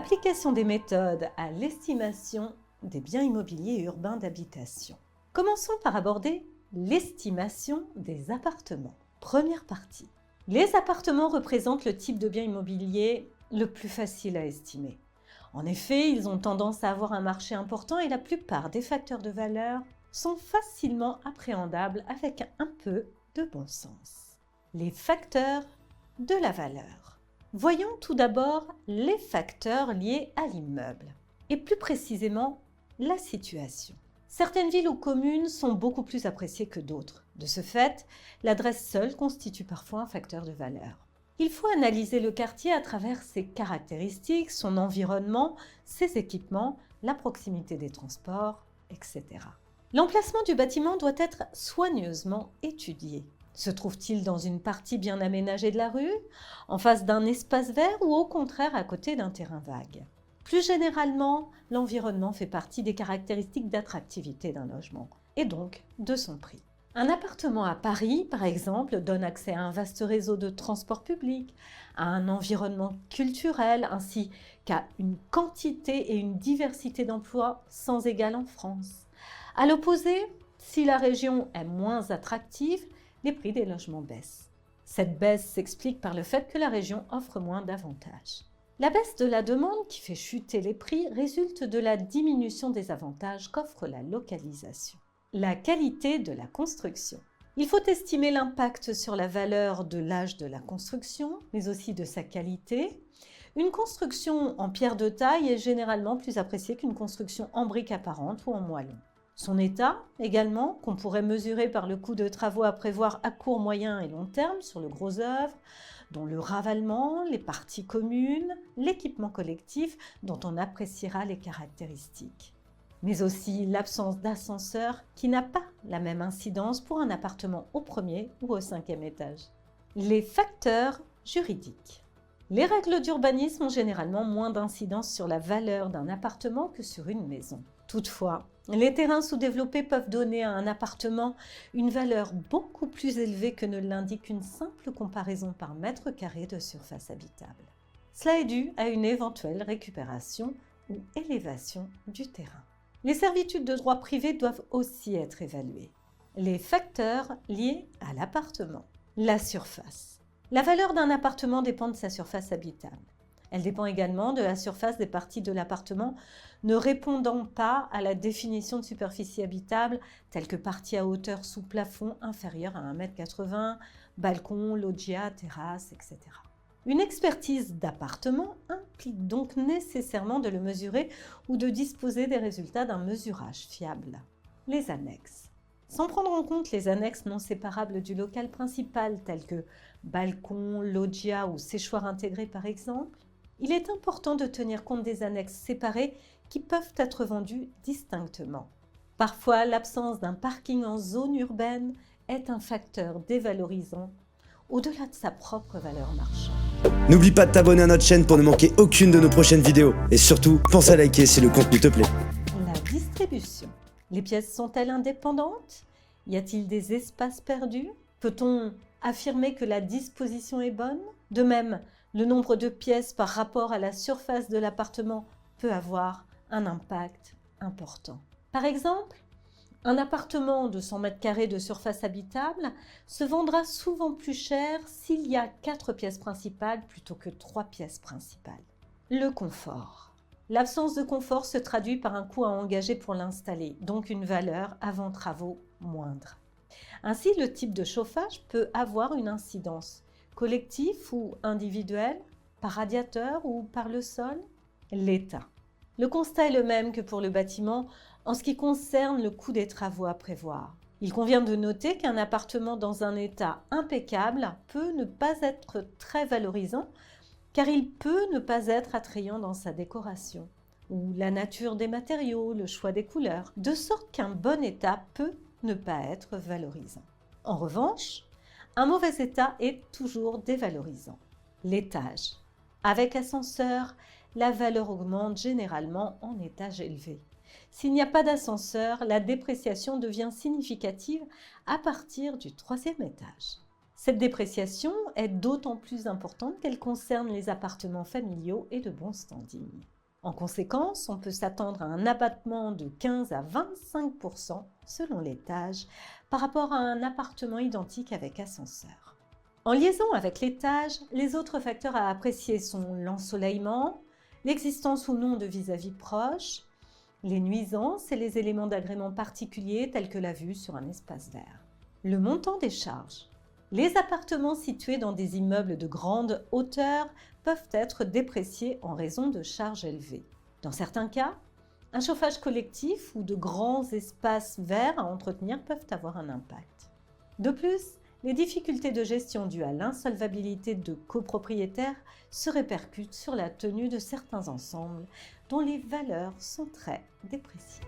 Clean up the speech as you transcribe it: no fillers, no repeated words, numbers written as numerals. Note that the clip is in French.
l'application des méthodes à l'estimation des biens immobiliers urbains d'habitation. Commençons par aborder l'estimation des appartements. Première partie. Les appartements représentent le type de bien immobilier le plus facile à estimer. En effet, ils ont tendance à avoir un marché important et la plupart des facteurs de valeur sont facilement appréhendables avec un peu de bon sens. Les facteurs de la valeur. Voyons tout d'abord les facteurs liés à l'immeuble, et plus précisément la situation. Certaines villes ou communes sont beaucoup plus appréciées que d'autres. De ce fait, l'adresse seule constitue parfois un facteur de valeur. Il faut analyser le quartier à travers ses caractéristiques, son environnement, ses équipements, la proximité des transports, etc. L'emplacement du bâtiment doit être soigneusement étudié. Se trouve-t-il dans une partie bien aménagée de la rue, en face d'un espace vert ou au contraire à côté d'un terrain vague? Plus généralement, l'environnement fait partie des caractéristiques d'attractivité d'un logement et donc de son prix. Un appartement à Paris, par exemple, donne accès à un vaste réseau de transports publics, à un environnement culturel ainsi qu'à une quantité et une diversité d'emplois sans égal en France. À l'opposé, si la région est moins attractive, les prix des logements baissent. Cette baisse s'explique par le fait que la région offre moins d'avantages. La baisse de la demande qui fait chuter les prix résulte de la diminution des avantages qu'offre la localisation. La qualité de la construction. Il faut estimer l'impact sur la valeur de l'âge de la construction, mais aussi de sa qualité. Une construction en pierre de taille est généralement plus appréciée qu'une construction en briques apparentes ou en moellon. Son état, également, qu'on pourrait mesurer par le coût de travaux à prévoir à court, moyen et long terme sur le gros œuvre, dont le ravalement, les parties communes, l'équipement collectif, dont on appréciera les caractéristiques. Mais aussi l'absence d'ascenseur qui n'a pas la même incidence pour un appartement au premier ou au 5e étage. Les facteurs juridiques. Les règles d'urbanisme ont généralement moins d'incidence sur la valeur d'un appartement que sur une maison. Toutefois, les terrains sous-développés peuvent donner à un appartement une valeur beaucoup plus élevée que ne l'indique une simple comparaison par mètre carré de surface habitable. Cela est dû à une éventuelle récupération ou élévation du terrain. Les servitudes de droit privé doivent aussi être évaluées. Les facteurs liés à l'appartement. La surface. La valeur d'un appartement dépend de sa surface habitable. Elle dépend également de la surface des parties de l'appartement ne répondant pas à la définition de superficie habitable telle que partie à hauteur sous plafond inférieure à 1,80 m, balcon, loggia, terrasse, etc. Une expertise d'appartement implique donc nécessairement de le mesurer ou de disposer des résultats d'un mesurage fiable. Les annexes. Sans prendre en compte les annexes non séparables du local principal tels que balcon, loggia ou séchoir intégré par exemple, il est important de tenir compte des annexes séparées qui peuvent être vendues distinctement. Parfois, l'absence d'un parking en zone urbaine est un facteur dévalorisant au-delà de sa propre valeur marchande. N'oublie pas de t'abonner à notre chaîne pour ne manquer aucune de nos prochaines vidéos. Et surtout, pense à liker si le contenu te plaît. La distribution. Les pièces sont-elles indépendantes? Y a-t-il des espaces perdus? Peut-on affirmer que la disposition est bonne? De même, le nombre de pièces par rapport à la surface de l'appartement peut avoir un impact important. Par exemple, un appartement de 100 m² de surface habitable se vendra souvent plus cher s'il y a 4 pièces principales plutôt que 3 pièces principales. Le confort. L'absence de confort se traduit par un coût à engager pour l'installer, donc une valeur avant travaux moindre. Ainsi, le type de chauffage peut avoir une incidence collectif ou individuel, par radiateur ou par le sol. L'état. Le constat est le même que pour le bâtiment en ce qui concerne le coût des travaux à prévoir. Il convient de noter qu'un appartement dans un état impeccable peut ne pas être très valorisant car il peut ne pas être attrayant dans sa décoration ou la nature des matériaux, le choix des couleurs, de sorte qu'un bon état peut ne pas être valorisant. En revanche, un mauvais état est toujours dévalorisant. L'étage. Avec ascenseur, la valeur augmente généralement en étage élevé. S'il n'y a pas d'ascenseur, la dépréciation devient significative à partir du 3e étage. Cette dépréciation est d'autant plus importante qu'elle concerne les appartements familiaux et de bon standing. En conséquence, on peut s'attendre à un abattement de 15 à 25% selon l'étage par rapport à un appartement identique avec ascenseur. En liaison avec l'étage, les autres facteurs à apprécier sont l'ensoleillement, l'existence ou non de vis-à-vis proches, les nuisances et les éléments d'agrément particuliers tels que la vue sur un espace vert. Le montant des charges. Les appartements situés dans des immeubles de grande hauteur peuvent être dépréciés en raison de charges élevées. Dans certains cas, un chauffage collectif ou de grands espaces verts à entretenir peuvent avoir un impact. De plus, les difficultés de gestion dues à l'insolvabilité de copropriétaires se répercutent sur la tenue de certains ensembles dont les valeurs sont très dépréciées.